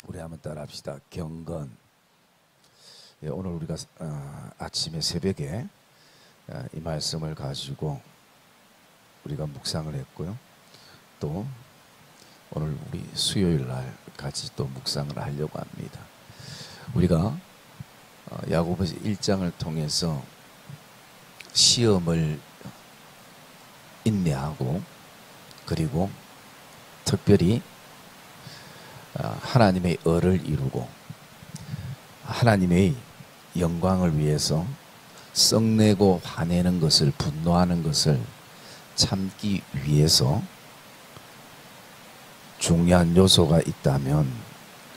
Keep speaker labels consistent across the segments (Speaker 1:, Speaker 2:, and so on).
Speaker 1: 우리 한번 따라합시다. 경건. 예, 오늘 우리가 아침에 새벽에 이 말씀을 가지고 우리가 묵상을 했고요. 또 오늘 우리 수요일 날 같이 또 묵상을 하려고 합니다. 우리가 야고보서 1장을 통해서 시험을 인내하고, 그리고 특별히 하나님의 의를 이루고 하나님의 영광을 위해서 썩내고 화내는 것을, 분노하는 것을 참기 위해서 중요한 요소가 있다면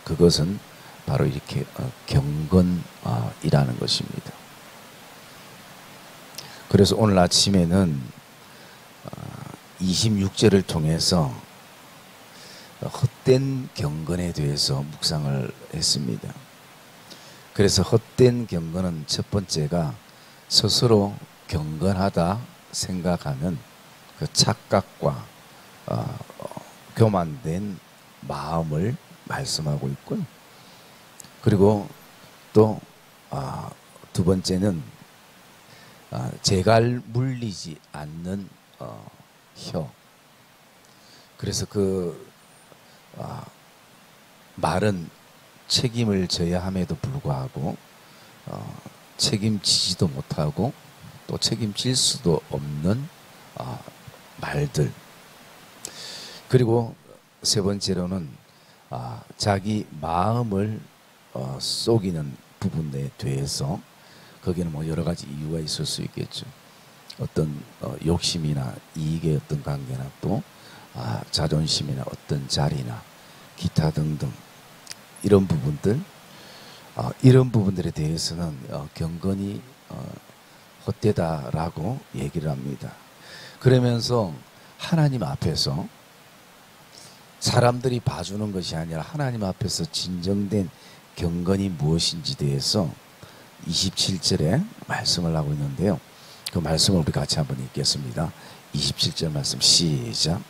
Speaker 1: 그것은 바로 이렇게 경건이라는 것입니다. 그래서 오늘 아침에는 26절을 통해서 헛된 경건에 대해서 묵상을 했습니다. 그래서 헛된 경건은 첫 번째가 스스로 경건하다 생각하는 그 착각과 교만된 마음을 말씀하고 있고요. 그리고 또 두 번째는 재갈 물리지 않는 혀. 그래서 그 말은 책임을 져야 함에도 불구하고 책임지지도 못하고 또 책임질 수도 없는 말들. 그리고 세 번째로는 자기 마음을 속이는 부분에 대해서, 거기는 뭐 여러 가지 이유가 있을 수 있겠죠. 어떤 욕심이나 이익의 어떤 관계나 또 자존심이나 어떤 자리나 기타 등등 이런 부분들, 이런 부분들에 대해서는 경건이 헛되다라고 얘기를 합니다. 그러면서 하나님 앞에서 사람들이 봐주는 것이 아니라 하나님 앞에서 진정된 경건이 무엇인지 대해서 27절에 말씀을 하고 있는데요. 그 말씀을 우리 같이 한번 읽겠습니다. 27절 말씀 시작.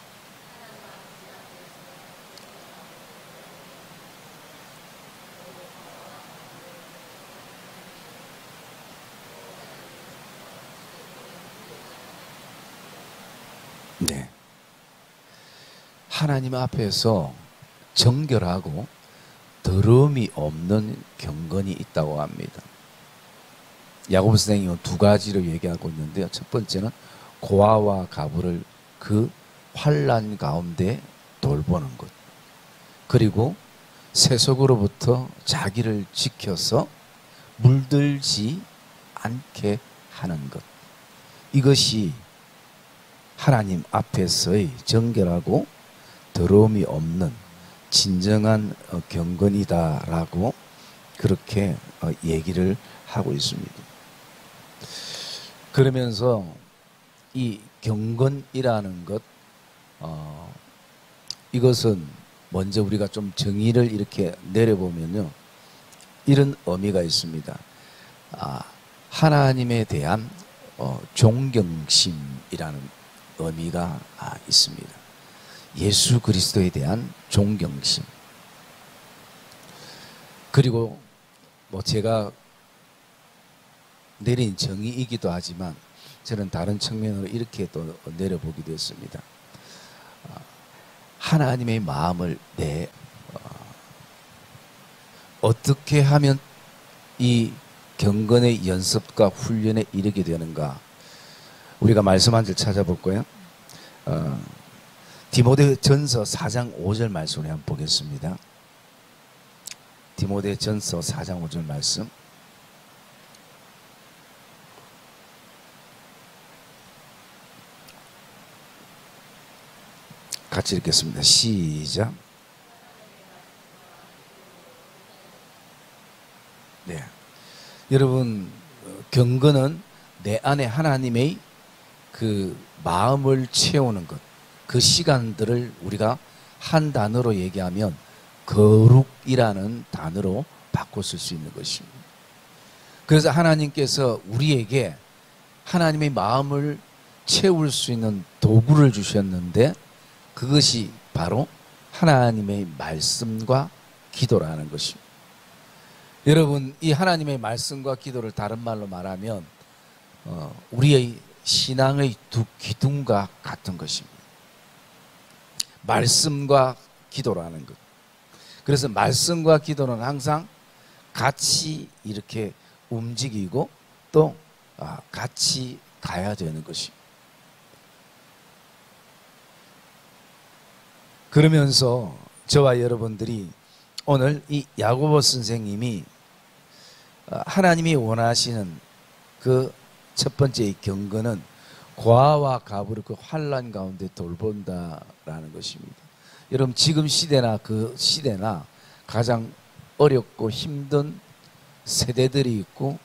Speaker 1: 네. 하나님 앞에서 정결하고 더러움이 없는 경건이 있다고 합니다. 야고보 선생님은 두 가지로 얘기하고 있는데요. 첫 번째는 고아와 가부를 그 환난 가운데 돌보는 것, 그리고 세속으로부터 자기를 지켜서 물들지 않게 하는 것, 이것이 하나님 앞에서의 정결하고 더러움이 없는 진정한 경건이다라고 그렇게 얘기를 하고 있습니다. 그러면서 이 경건이라는 것, 이것은 먼저 우리가 좀 정의를 이렇게 내려보면요, 이런 의미가 있습니다. 하나님에 대한 존경심이라는 의미가 있습니다. 예수 그리스도에 대한 존경심. 그리고 뭐 제가 내린 정의이기도 하지만 저는 다른 측면으로 이렇게 또 내려보기도 했습니다. 하나님의 마음을 어떻게 하면 이 경건의 연습과 훈련에 이르게 되는가, 우리가 말씀 한 절 찾아볼까요? 디모데전서 4장 5절 말씀을 한번 보겠습니다. 디모데전서 4장 5절 말씀. 같이 읽겠습니다. 시작. 네. 여러분, 경건은 내 안에 하나님의 그 마음을 채우는 것, 그 시간들을 우리가 한 단어로 얘기하면 거룩이라는 단어로 바꿔 쓸 수 있는 것입니다. 그래서 하나님께서 우리에게 하나님의 마음을 채울 수 있는 도구를 주셨는데, 그것이 바로 하나님의 말씀과 기도라는 것입니다. 여러분, 이 하나님의 말씀과 기도를 다른 말로 말하면 우리의 신앙의 두 기둥과 같은 것입니다. 말씀과 기도라는 것. 그래서 말씀과 기도는 항상 같이 이렇게 움직이고 또 같이 가야 되는 것입니다. 그러면서 저와 여러분들이 오늘 이 야고보 선생님이 하나님이 원하시는 그 첫 번째 경건은 고아와 가부를 그 환난 가운데 돌본다라는 것입니다. 여러분, 지금 시대나 그 시대나 가장 어렵고 힘든 세대들이 있고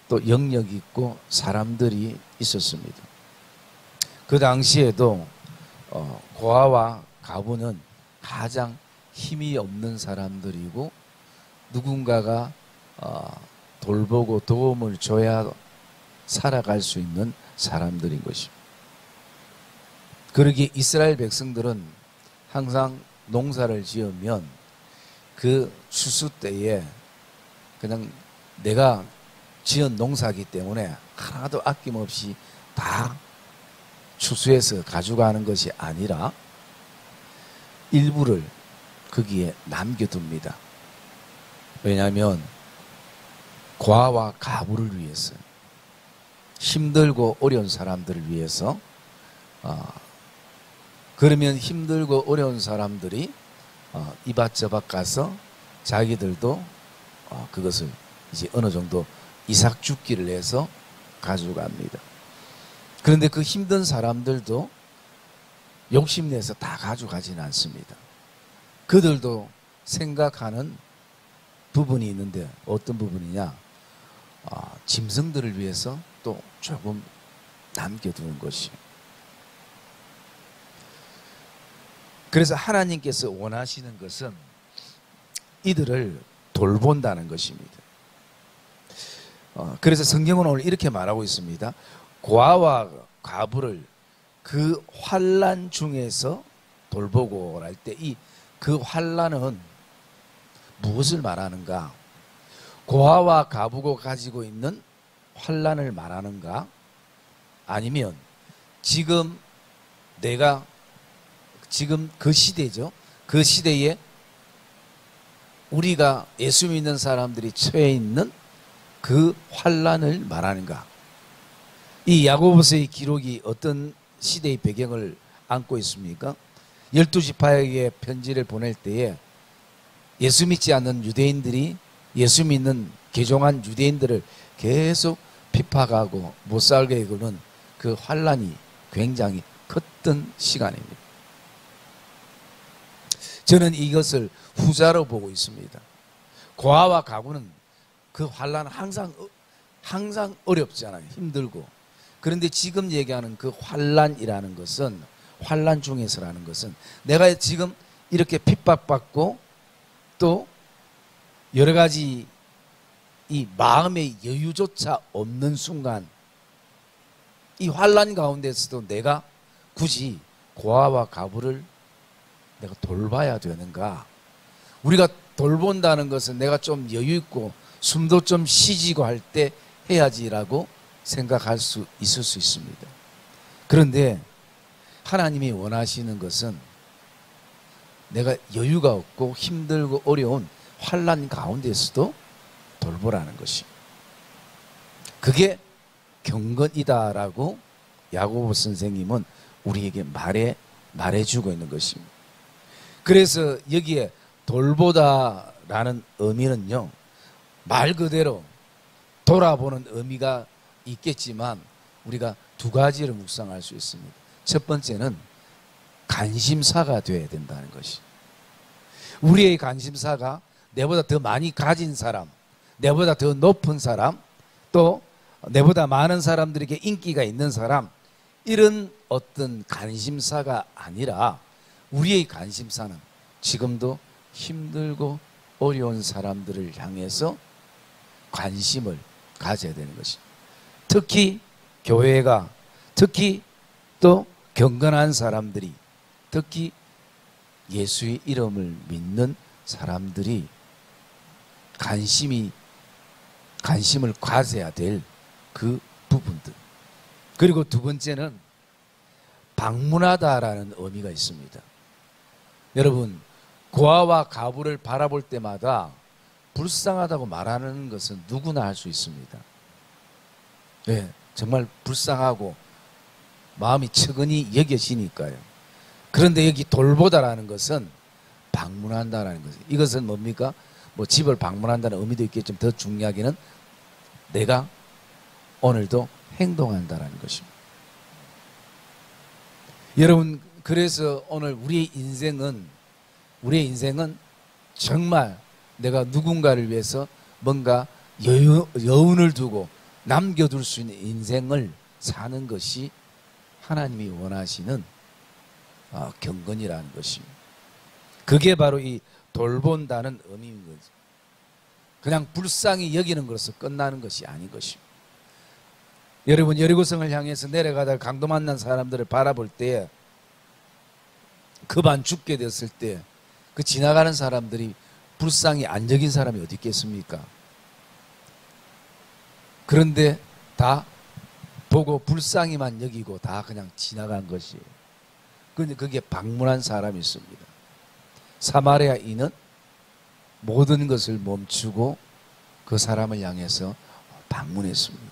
Speaker 1: 또 영역이 있고 사람들이 있었습니다. 그 당시에도 고아와 가부는 가장 힘이 없는 사람들이고 누군가가 돌보고 도움을 줘야 살아갈 수 있는 사람들인 것입니다. 그러기에 이스라엘 백성들은 항상 농사를 지으면 그 추수 때에 그냥 내가 지은 농사이기 때문에 하나도 아낌없이 다 추수해서 가져가는 것이 아니라 일부를 거기에 남겨둡니다. 왜냐하면 고아와 가부를 위해서, 힘들고 어려운 사람들을 위해서. 그러면 힘들고 어려운 사람들이 이밭저밭 가서 자기들도 그것을 이제 어느 정도 이삭 죽기를 해서 가져갑니다. 그런데 그 힘든 사람들도 욕심내서 다 가져가지는 않습니다. 그들도 생각하는 부분이 있는데 어떤 부분이냐? 짐승들을 위해서 또 조금 남겨두는 것이에요. 그래서 하나님께서 원하시는 것은 이들을 돌본다는 것입니다. 그래서 성경은 오늘 이렇게 말하고 있습니다. 고아와 가부를 그 환난 중에서 돌보고 할 때 이 그 환난은 무엇을 말하는가? 고아와 가부가 가지고 있는 환난을 말하는가? 아니면 지금 그 시대죠. 그 시대에 우리가 예수 믿는 사람들이 처해 있는 그 환난을 말하는가? 이 야고보서의 기록이 어떤 시대의 배경을 안고 있습니까? 12지파에게 편지를 보낼 때에 예수 믿지 않는 유대인들이 예수 믿는 개종한 유대인들을 계속 핍박하고 못 살게 하는 그 환난이 굉장히 컸던 시간입니다. 저는 이것을 후자로 보고 있습니다. 고아와 가부는 그 환난은 항상 어렵잖아요. 힘들고. 그런데 지금 얘기하는 그 환난이라는 것은, 환난 중에서라는 것은 내가 지금 이렇게 핍박받고 또 여러 가지 이 마음의 여유조차 없는 순간, 이 환난 가운데서도 내가 굳이 고아와 가부를 내가 돌봐야 되는가? 우리가 돌본다는 것은 내가 좀 여유 있고 숨도 좀 쉬지고 할 때 해야지라고 생각할 수 있을 수 있습니다. 그런데 하나님이 원하시는 것은 내가 여유가 없고 힘들고 어려운 환난 가운데서도 돌보라는 것입니다. 그게 경건이다라고 야고보 선생님은 우리에게 말해주고 있는 것입니다. 그래서 여기에 돌보다라는 의미는요, 말 그대로 돌아보는 의미가 있겠지만 우리가 두 가지를 묵상할 수 있습니다. 첫 번째는 관심사가 되어야 된다는 것이. 우리의 관심사가 내보다 더 많이 가진 사람, 내보다 더 높은 사람, 또 내보다 많은 사람들에게 인기가 있는 사람, 이런 어떤 관심사가 아니라 우리의 관심사는 지금도 힘들고 어려운 사람들을 향해서 관심을 가져야 되는 것입니다. 특히 교회가, 특히 또 경건한 사람들이, 특히 예수의 이름을 믿는 사람들이 관심을 가져야 될 그 부분들. 그리고 두 번째는 방문하다라는 의미가 있습니다. 여러분, 고아와 가부를 바라볼 때마다 불쌍하다고 말하는 것은 누구나 할 수 있습니다. 네, 정말 불쌍하고 마음이 측은히 여겨지니까요. 그런데 여기 돌보다라는 것은 방문한다라는 것이에요. 이것은 뭡니까? 뭐 집을 방문한다는 의미도 있겠지만 더 중요하게는 내가 오늘도 행동한다라는 것입니다. 여러분, 그래서 오늘 우리의 인생은 정말 내가 누군가를 위해서 뭔가 여운을 두고 남겨둘 수 있는 인생을 사는 것이 하나님이 원하시는 경건이라는 것입니다. 그게 바로 이 돌본다는 의미인 거죠. 그냥 불쌍히 여기는 것으로 끝나는 것이 아닌 것입니다. 여러분, 여리고성을 향해서 내려가다가 강도 만난 사람들을 바라볼 때 급한 죽게 됐을 때 그 지나가는 사람들이 불쌍히 안 여긴 사람이 어디 있겠습니까? 그런데 다 보고 불쌍히만 여기고 다 그냥 지나간 것이에요. 그런데 그게 방문한 사람이 있습니다. 사마리아인은 모든 것을 멈추고 그 사람을 향해서 방문했습니다.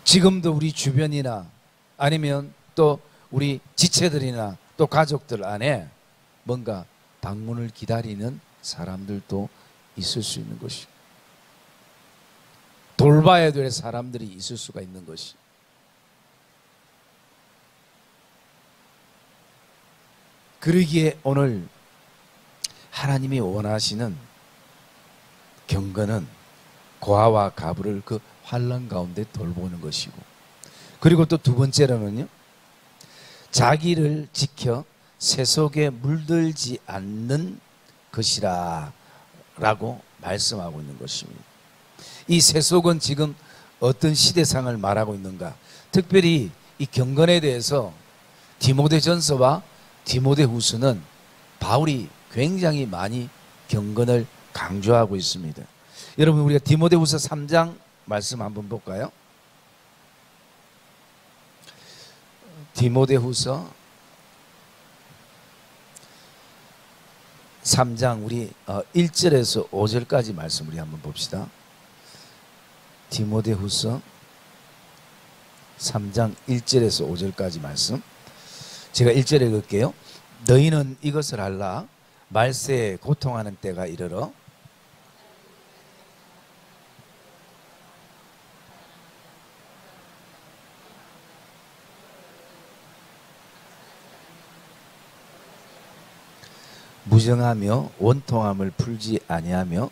Speaker 1: 지금도 우리 주변이나 아니면 또 우리 지체들이나 또 가족들 안에 뭔가 방문을 기다리는 사람들도 있을 수 있는 것이, 돌봐야 될 사람들이 있을 수가 있는 것이. 그러기에 오늘 하나님이 원하시는 경건은 고아와 가부를 그 환난 가운데 돌보는 것이고, 그리고 또 두 번째로는요, 자기를 지켜 세속에 물들지 않는 것이라 라고 말씀하고 있는 것입니다. 이 세속은 지금 어떤 시대상을 말하고 있는가? 특별히 이 경건에 대해서 디모데전서와 디모데후서는 바울이 굉장히 많이 경건을 강조하고 있습니다. 여러분, 우리가 디모데후서 3장 말씀 한번 볼까요? 디모데후서 3장 우리 1절에서 5절까지 말씀 우리 한번 봅시다. 디모데후서 3장 1절에서 5절까지 말씀. 제가 1절에 읽을게요. 너희는 이것을 알라. 말세에 고통하는 때가 이르러 무정하며 원통함을 풀지 아니하며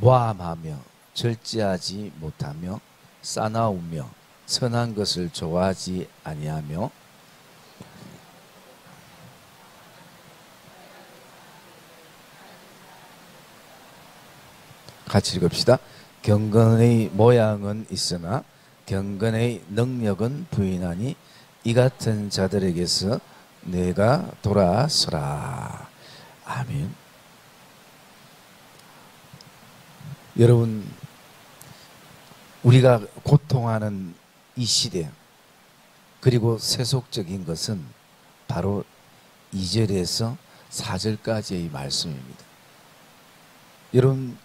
Speaker 1: 모함하며 절제하지 못하며 싸나우며 선한 것을 좋아하지 아니하며 같이 읽읍시다. 경건의 모양은 있으나 경건의 능력은 부인하니 이 같은 자들에게서 내가 돌아서라. 아멘. 여러분, 우리가 고통하는 이 시대, 그리고 세속적인 것은 바로 2절에서 4절까지의 말씀입니다. 여러분,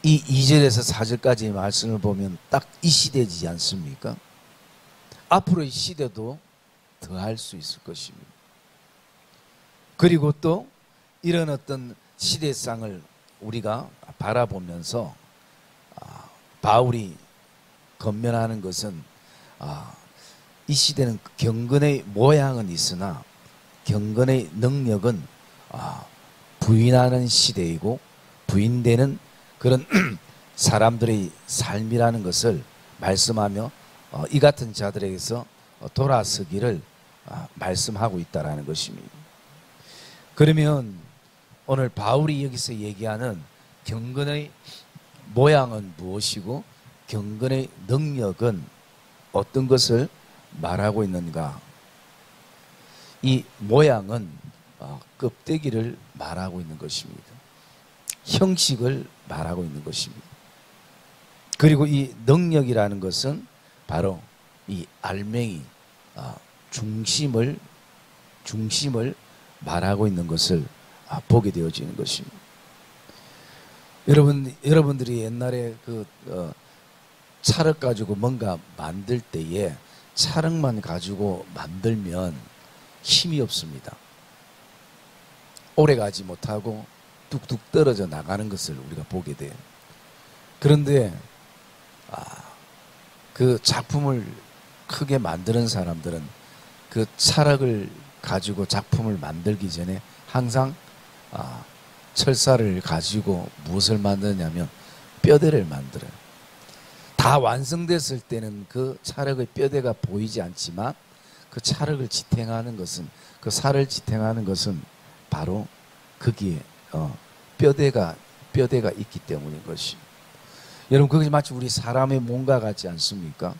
Speaker 1: 이 2절에서 4절까지의 말씀을 보면 딱 이 시대이지 않습니까? 앞으로의 시대도 더할 수 있을 것입니다. 그리고 또 이런 어떤 시대상을 우리가 바라보면서 바울이 권면하는 것은 이 시대는 경건의 모양은 있으나 경건의 능력은 부인하는 시대이고 부인되는 그런 사람들의 삶이라는 것을 말씀하며 이 같은 자들에게서 돌아서기를 말씀하고 있다라는 것입니다. 그러면 오늘 바울이 여기서 얘기하는 경건의 모양은 무엇이고 경건의 능력은 어떤 것을 말하고 있는가? 이 모양은 껍데기를 말하고 있는 것입니다. 형식을 말하고 있는 것입니다. 그리고 이 능력이라는 것은 바로 이 알맹이, 중심을 말하고 있는 것을 보게 되어지는 것입니다. 여러분들이 옛날에 찰흙 가지고 뭔가 만들 때에 찰흙만 가지고 만들면 힘이 없습니다. 오래 가지 못하고 뚝뚝 떨어져 나가는 것을 우리가 보게 돼요. 그런데 그 작품을 크게 만드는 사람들은 그 찰흙을 가지고 작품을 만들기 전에 항상 철사를 가지고 무엇을 만드냐면 뼈대를 만들어요. 다 완성됐을 때는 그 찰흙의 뼈대가 보이지 않지만 그 찰흙을 지탱하는 것은, 그 살을 지탱하는 것은 바로 거기에 뼈대가 있기 때문인 것이. 여러분, 그것이 마치 우리 사람의 몸과 같지 않습니까?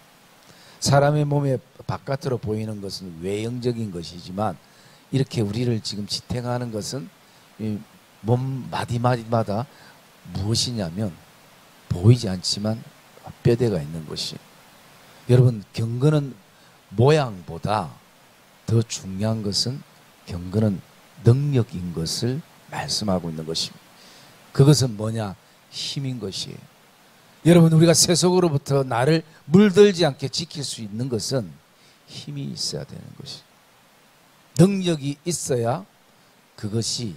Speaker 1: 사람의 몸에 바깥으로 보이는 것은 외형적인 것이지만 이렇게 우리를 지금 지탱하는 것은 이 몸 마디마디마다 무엇이냐면 보이지 않지만 뼈대가 있는 것이. 여러분, 경건은 모양보다 더 중요한 것은 경건은 능력인 것을 말씀하고 있는 것입니다. 그것은 뭐냐? 힘인 것이에요. 여러분, 우리가 세속으로부터 나를 물들지 않게 지킬 수 있는 것은 힘이 있어야 되는 것이에요. 능력이 있어야 그것이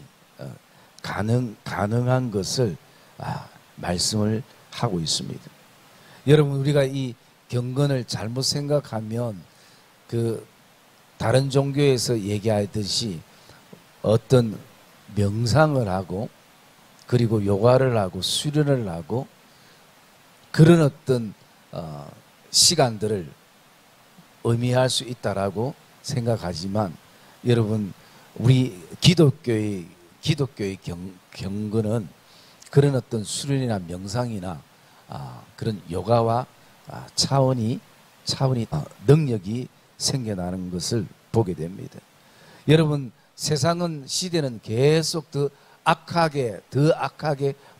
Speaker 1: 가능한 것을 말씀을 하고 있습니다. 여러분, 우리가 이 경건을 잘못 생각하면 그 다른 종교에서 얘기하듯이 어떤 명상을 하고 그리고 요가를 하고 수련을 하고 그런 어떤 시간들을 의미할 수 있다라고 생각하지만, 여러분, 우리 기독교의 경건은 그런 어떤 수련이나 명상이나 그런 요가와 차원이 능력이 생겨나는 것을 보게 됩니다. 여러분, 세상은, 시대는 계속 더 악하게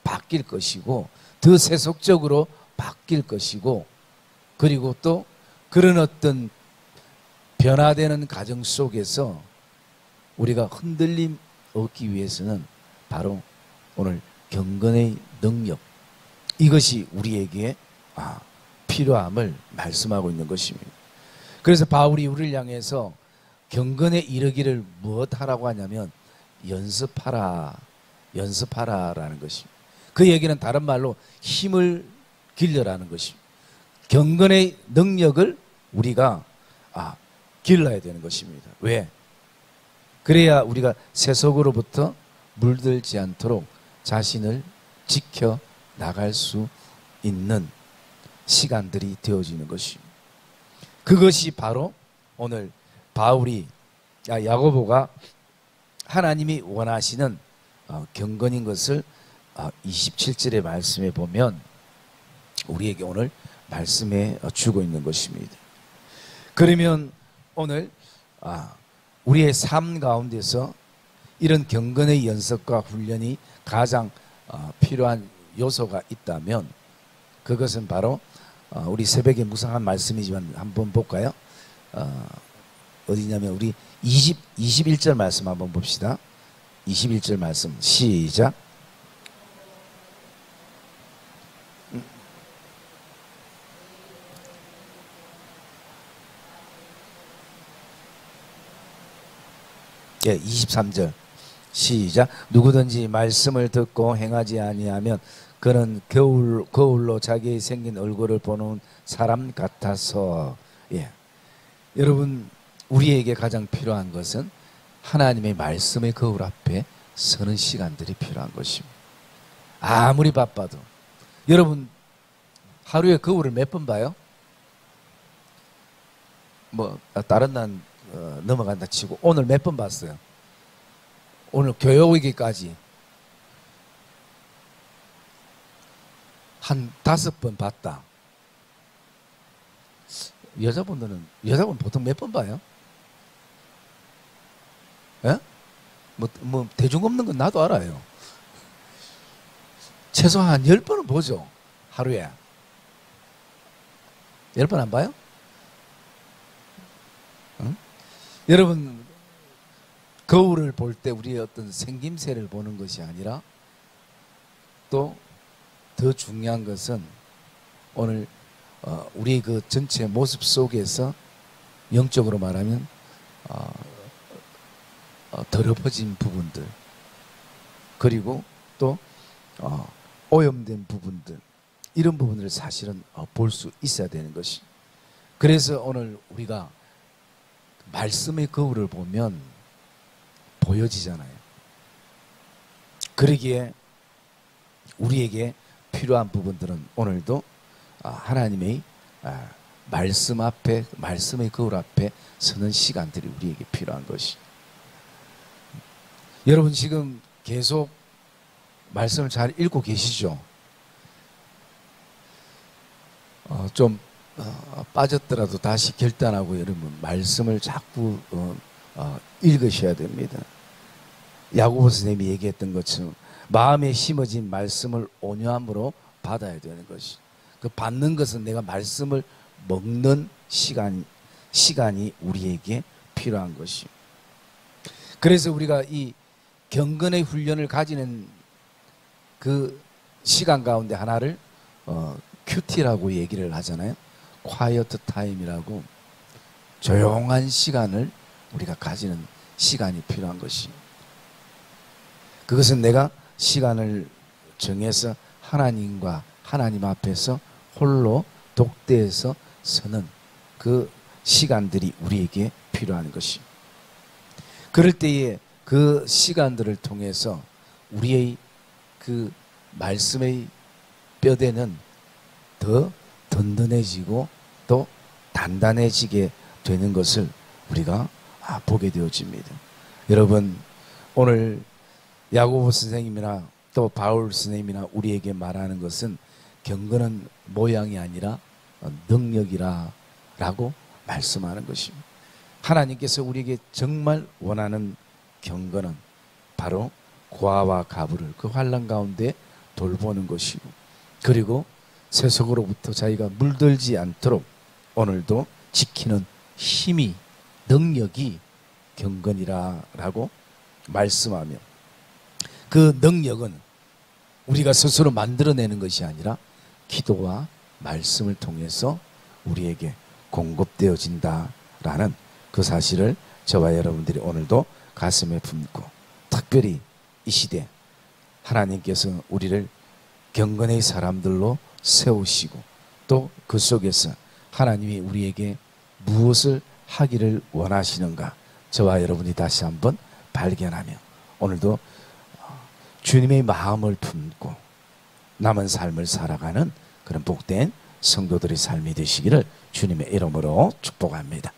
Speaker 1: 바뀔 것이고 더 세속적으로 바뀔 것이고, 그리고 또 그런 어떤 변화되는 과정 속에서 우리가 흔들림 얻기 위해서는 바로 오늘 경건의 능력, 이것이 우리에게 필요함을 말씀하고 있는 것입니다. 그래서 바울이 우리를 향해서 경건에 이르기를 무엇 하라고 하냐면 연습하라라는 것입니다. 그 얘기는 다른 말로 힘을 길러라는 것입니다. 경건의 능력을 우리가 길러야 되는 것입니다. 왜? 그래야 우리가 세속으로부터 물들지 않도록 자신을 지켜 나갈 수 있는 시간들이 되어지는 것입니다. 그것이 바로 오늘 야고보가 하나님이 원하시는 경건인 것을 27절의 말씀에 보면 우리에게 오늘 말씀해 주고 있는 것입니다. 그러면 오늘 우리의 삶 가운데서 이런 경건의 연습과 훈련이 가장 필요한 요소가 있다면 그것은 바로 우리 새벽에 묵상한 말씀이지만 한번 볼까요? 어디냐면 우리 21절 말씀 한번 봅시다. 21절 말씀 시작. 예, 23절 시작. 누구든지 말씀을 듣고 행하지 아니하면 그는 거울로 자기의 생긴 얼굴을 보는 사람 같아서. 예, 여러분, 우리에게 가장 필요한 것은 하나님의 말씀의 거울 앞에 서는 시간들이 필요한 것입니다. 아무리 바빠도. 여러분, 하루에 거울을 몇 번 봐요? 다른 날 넘어간다 치고 오늘 몇 번 봤어요? 오늘 교회 오기까지 한 5번 봤다. 여자분 보통 몇 번 봐요? 예? 뭐 대중 없는 건 나도 알아요. 최소한 10번은 보죠. 하루에. 10번 안 봐요? 응? 여러분, 거울을 볼 때 우리의 어떤 생김새를 보는 것이 아니라 또 더 중요한 것은 오늘 우리 그 전체 모습 속에서 영적으로 말하면 더럽어진 부분들, 그리고 또 오염된 부분들, 이런 부분을 사실은 볼 수 있어야 되는 것이. 그래서 오늘 우리가 말씀의 거울을 보면 보여지잖아요. 그러기에 우리에게 필요한 부분들은 오늘도 하나님의 말씀 앞에, 말씀의 거울 앞에 서는 시간들이 우리에게 필요한 것이. 여러분 지금 계속 말씀을 잘 읽고 계시죠? 좀 빠졌더라도 다시 결단하고 여러분 말씀을 자꾸 읽으셔야 됩니다. 야고보 선생님이 얘기했던 것처럼 마음에 심어진 말씀을 온유함으로 받아야 되는 것이. 그 받는 것은 내가 말씀을 먹는 시간이 우리에게 필요한 것이. 그래서 우리가 이 경건의 훈련을 가지는 그 시간 가운데 하나를 큐티라고 얘기를 하잖아요. quiet time이라고, 조용한 시간을 우리가 가지는 시간이 필요한 것이. 그것은 내가 시간을 정해서 하나님과 하나님 앞에서 홀로 독대해서 서는 그 시간들이 우리에게 필요한 것이. 그럴 때에 그 시간들을 통해서 우리의 그 말씀의 뼈대는 더 든든해지고 또 단단해지게 되는 것을 우리가 보게 되어집니다. 여러분, 오늘 야고보 선생님이나 또 바울 선생님이나 우리에게 말하는 것은 경건은 모양이 아니라 능력이라고 말씀하는 것입니다. 하나님께서 우리에게 정말 원하는 경건은 바로 고아와 가부를 그 환난 가운데 돌보는 것이고, 그리고 세속으로부터 자기가 물들지 않도록 오늘도 지키는 힘이, 능력이 경건이라고 말씀하며, 그 능력은 우리가 스스로 만들어내는 것이 아니라 기도와 말씀을 통해서 우리에게 공급되어진다라는 그 사실을 저와 여러분들이 오늘도 가슴에 품고, 특별히 이 시대 하나님께서 우리를 경건의 사람들로 세우시고 또 그 속에서 하나님이 우리에게 무엇을 하기를 원하시는가 저와 여러분이 다시 한번 발견하며 오늘도 주님의 마음을 품고 남은 삶을 살아가는 그런 복된 성도들의 삶이 되시기를 주님의 이름으로 축복합니다.